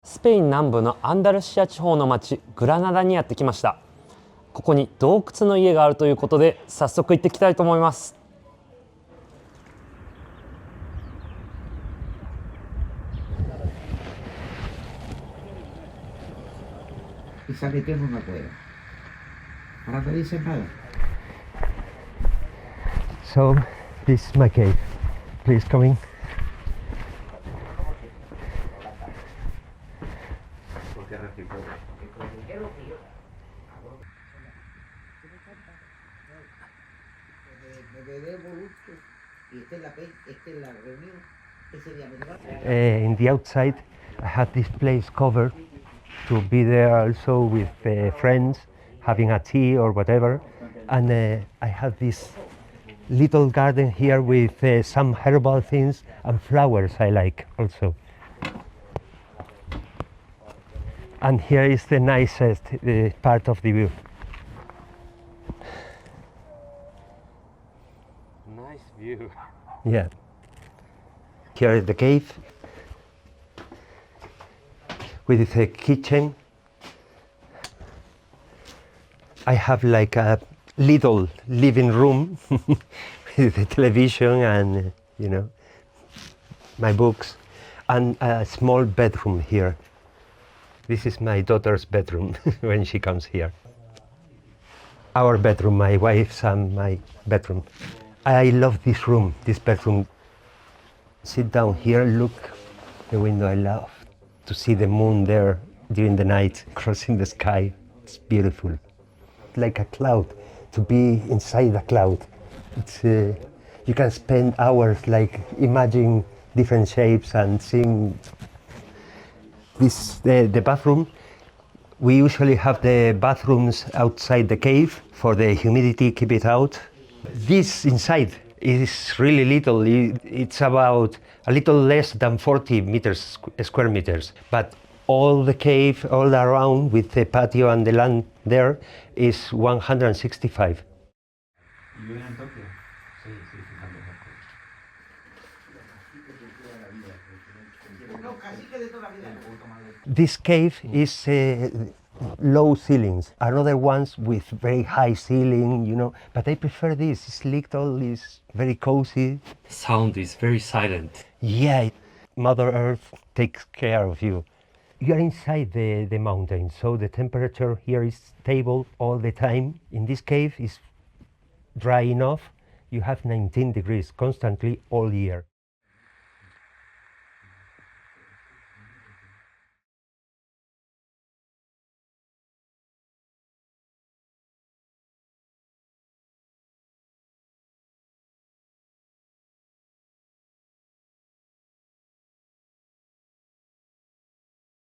スペイン南部のアンダルシア地方の町グラナダにやってきました。ここに洞窟の家があるということで早速行ってきたいと思います。So, this is my cave. Please come in. In the outside, I had this place covered to be there also with friends, having a tea or whatever. And I have this little garden here with some herbal things and flowers I like also. And here is the nicest part of the view. Nice view. Yeah. Here is the cave with a kitchen. I have like a little living room with a television and my books, and a small bedroom here. This is my daughter's bedroom when she comes here. Our bedroom, my wife's and my bedroom. I love this room, this bedroom. Sit down here, look the window. I love to see the moon there during the night, crossing the sky. It's beautiful. Like a cloud, to be inside a cloud. It's, you can spend hours like imagining different shapes and seeing this, the bathroom. We usually have the bathrooms outside the cave for the humidity, keep it out. This inside is really little. It's about a little less than 40 meters, square meters. But all the cave, all around with the patio and the land there is 165. This cave is low ceilings. Another ones with very high ceiling, but I prefer this. It's little, it's very cozy. Sound is very silent. Yeah, Mother Earth takes care of you. You are inside the mountain, so the temperature here is stable all the time. In this cave is dry enough. You have 19 degrees constantly all year.